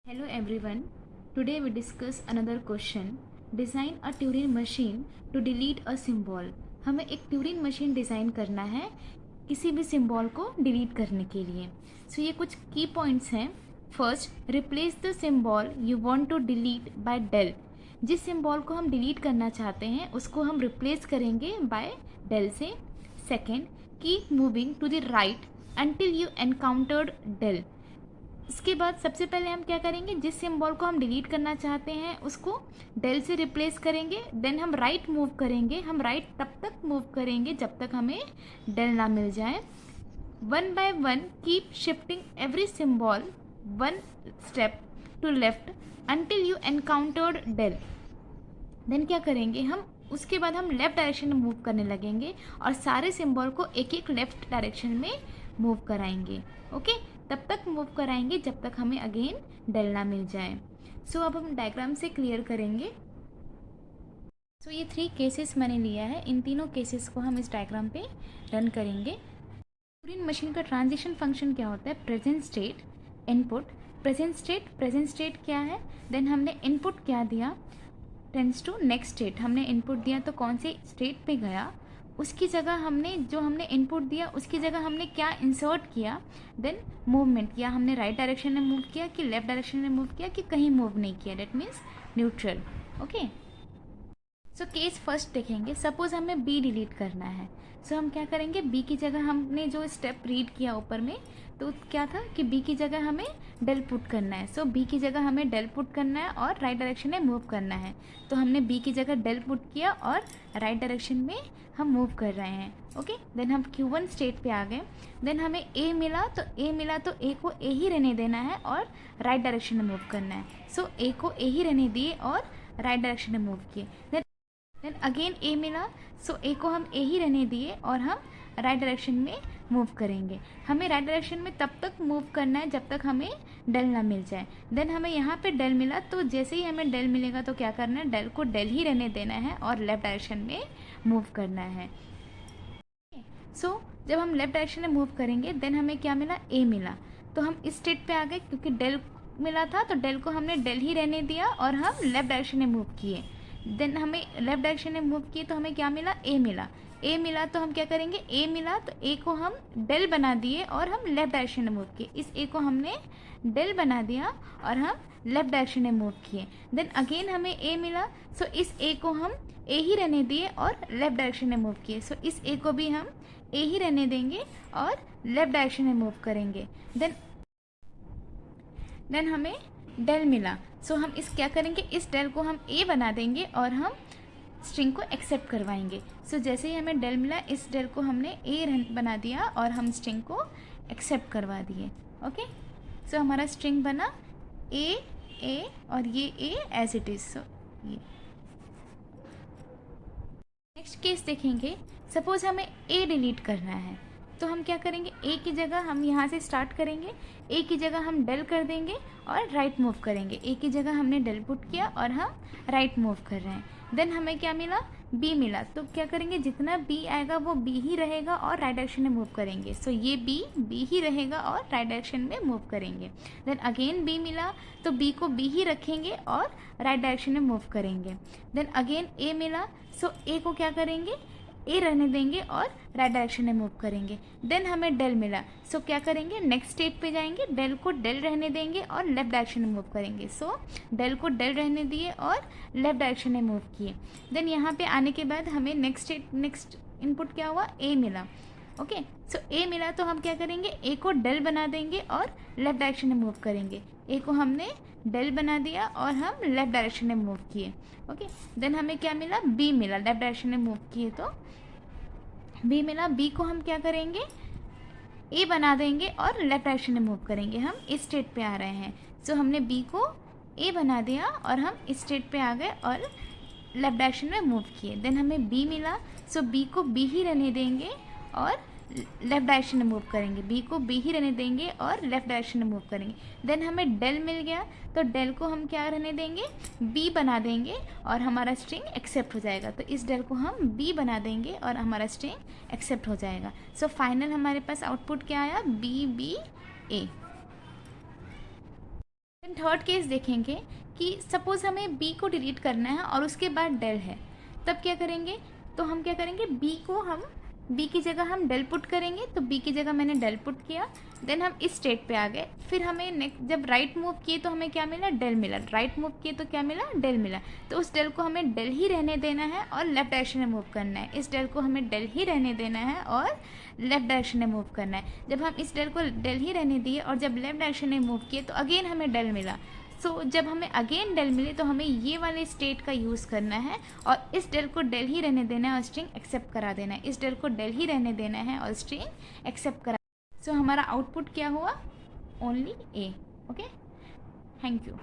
Hello everyone. Today we discuss another question. Design a Turing machine to delete a symbol. हमें एक Turing machine design करना है किसी भी सिंबल को डिलीट करने के लिए. सो ये कुछ की पॉइंट्स हैं. First, replace the symbol you want to delete by del. जिस सिंबल को हम डिलीट करना चाहते हैं उसको हम रिप्लेस करेंगे बाय डेल से. Second, keep moving to the right until you encountered del. इसके बाद सबसे पहले हम क्या करेंगे, जिस सिंबल को हम डिलीट करना चाहते हैं उसको डेल से रिप्लेस करेंगे. देन हम राइट मूव करेंगे. हम राइट तब तक मूव करेंगे जब तक हमें डेल ना मिल जाए. One by one keep shifting every symbol one step to left until you encountered del. Then क्या करेंगे हम, उसके बाद हम लेफ़्ट डायरेक्शन में मूव करने लगेंगे और सारे सिंबल को एक एक लेफ़्ट डायरेक्शन में मूव कराएंगे. ओके, तब तक मूव कराएंगे जब तक हमें अगेन डेल ना मिल जाए. सो अब हम डायग्राम से क्लियर करेंगे. सो ये 3 केसेस मैंने लिया है. इन तीनों केसेस को हम इस डायग्राम पे रन करेंगे. ट्यूरिंग मशीन का ट्रांजिशन फंक्शन क्या होता है, present state, input. Present state क्या है, देन हमने इनपुट क्या दिया, टेंस टू नेक्स्ट स्टेट. हमने इनपुट दिया तो कौन से स्टेट पे गया, उसकी जगह हमने जो हमने इनपुट दिया उसकी जगह हमने क्या इंसर्ट किया. देन मूवमेंट किया, हमने राइट डायरेक्शन में मूव किया कि लेफ्ट डायरेक्शन में मूव किया कि कहीं मूव नहीं किया. That means neutral. Okay, so case first देखेंगे. सपोज हमें बी डिलीट करना है. सो हम क्या करेंगे, बी की जगह हमने जो स्टेप रीड किया ऊपर में तो क्या था कि बी की जगह हमें डेल पुट करना है. सो बी की जगह हमें डेल पुट करना है और राइट डायरेक्शन में मूव करना है. तो हमने बी की जगह डेल पुट किया और राइट डायरेक्शन में हम मूव कर रहे हैं. ओके, देन हम Q1 स्टेट पे आ गए. देन हमें ए मिला तो ए को ए ही रहने देना है और राइट डायरेक्शन में मूव करना है. सो ए को ए ही रहने दिए और राइट डायरेक्शन में मूव किए. देन अगेन ए मिला, सो ए को हम ए ही रहने दिए और हम राइट डायरेक्शन में मूव करेंगे. हमें राइट डायरेक्शन में तब तक मूव करना है जब तक हमें डेल ना मिल जाए. देन हमें यहाँ पे डेल मिला तो जैसे ही हमें डेल मिलेगा तो क्या करना है, डेल को डेल ही रहने देना है और लेफ़्ट डायरेक्शन में मूव करना है. सो जब हम लेफ़्ट डायरेक्शन में मूव करेंगे देन हमें क्या मिला, ए मिला. तो हम इस स्टेट पे आ गए क्योंकि डेल मिला था तो डेल को हमने डेल ही रहने दिया और हम लेफ़्ट डायरेक्शन में मूव किए. देन हमें लेफ़्ट डायरेक्शन में मूव किए तो हमें क्या मिला, ए मिला तो हम क्या करेंगे, ए मिला तो ए को हम डेल बना दिए और हम लेफ़्ट डायरेक्शन में मूव किए. इस ए को हमने डेल बना दिया और हम लेफ़्ट डायरेक्शन में मूव किए. देन अगेन हमें ए मिला, सो इस ए को हम ए ही रहने दिए और लेफ़्ट डायरेक्शन में मूव किए. सो इस ए को भी हम ए ही रहने देंगे और लेफ़्ट डायरेक्शन में मूव करेंगे. देन हमें डेल मिला, सो हम इस क्या करेंगे, इस डेल को हम ए बना देंगे और हम स्ट्रिंग को एक्सेप्ट करवाएंगे. सो जैसे ही हमें डेल मिला इस डेल को हमने ए बना दिया और हम स्ट्रिंग को एक्सेप्ट करवा दिए. ओके, सो हमारा स्ट्रिंग बना ए और ये ए एज इट इज़. सो ये नेक्स्ट केस देखेंगे. सपोज हमें ए डिलीट करना है तो हम क्या करेंगे, ए की जगह हम यहाँ से स्टार्ट करेंगे. ए की जगह हम डेल कर देंगे और राइट मूव करेंगे. ए की जगह हमने डेल पुट किया और हम राइट मूव कर रहे हैं. देन हमें क्या मिला, बी मिला. तो क्या करेंगे, जितना बी आएगा वो बी ही रहेगा और राइट डायरेक्शन में मूव करेंगे. सो ये बी ही रहेगा और राइट डायरेक्शन में मूव करेंगे. देन अगेन बी मिला तो बी को बी ही रखेंगे और राइट डायरेक्शन में मूव करेंगे. देन अगेन ए मिला, सो ए को क्या करेंगे, ए रहने देंगे और राइट डायरेक्शन में मूव करेंगे. देन हमें डेल मिला, सो क्या करेंगे, नेक्स्ट स्टेप पे जाएंगे, डेल को डेल रहने देंगे और लेफ़्ट डायरेक्शन में मूव करेंगे. सो डेल को डेल रहने दिए और लेफ़्ट डायरेक्शन में मूव किए. देन यहाँ पे आने के बाद हमें नेक्स्ट इनपुट क्या हुआ, ए मिला. ओके, सो ए मिला तो हम क्या करेंगे, ए को डेल बना देंगे और लेफ़्ट डायरेक्शन में मूव करेंगे. ए को हमने डेल बना दिया और हम लेफ़्ट डायरेक्शन में मूव किए. ओके, देन हमें क्या मिला, बी मिला. लेफ़्ट डायरेक्शन में मूव किए तो बी मिला. बी को हम क्या करेंगे, ए बना देंगे और लेफ़्ट डायरेक्शन में मूव करेंगे. हम इस स्टेट पे आ रहे हैं. सो हमने बी को ए बना दिया और हम इस स्टेट पे आ गए और लेफ़्ट डायरेक्शन में मूव किए. देन हमें बी मिला, सो बी को बी ही रहने देंगे और लेफ़्ट डायरेक्शन में मूव करेंगे. बी को बी ही रहने देंगे और लेफ़्ट डायरेक्शन में मूव करेंगे. देन हमें डेल मिल गया तो डेल को हम क्या रहने देंगे, बी बना देंगे और हमारा स्ट्रिंग एक्सेप्ट हो जाएगा. तो इस डेल को हम बी बना देंगे और हमारा स्ट्रिंग एक्सेप्ट हो जाएगा. सो फाइनल हमारे पास आउटपुट क्या आया, बी ए. थर्ड केस देखेंगे कि सपोज़ हमें बी को डिलीट करना है और उसके बाद डेल है, तब क्या करेंगे? तो हम क्या करेंगे, बी की जगह हम डेल पुट करेंगे। तो बी की जगह मैंने डेल पुट किया, देन हम इस स्टेट पे आ गए। फिर हमें नेक्स्ट जब राइट मूव किए तो हमें क्या मिला? डेल मिला। राइट मूव किए तो क्या मिला? डेल मिला। तो उस डेल को हमें डेल ही रहने देना है और लेफ्ट डायरेक्शन में मूव करना है। इस डेल को हमें डेल ही रहने देना है और लेफ्ट डायरेक्शन में मूव करना है। जब हम इस डेल को डेल ही रहने दिए और जब लेफ्ट डायरेक्शन में मूव किए तो अगेन हमें डेल मिला। जब हमें अगेन डेल मिले तो हमें ये वाले स्टेट का यूज़ करना है और इस डेल को डेल ही रहने देना है और स्ट्रिंग एक्सेप्ट करा देना है। इस डेल को डेल ही रहने देना है और स्ट्रिंग एक्सेप्ट करा। हमारा आउटपुट क्या हुआ? Only A. Okay, thank you.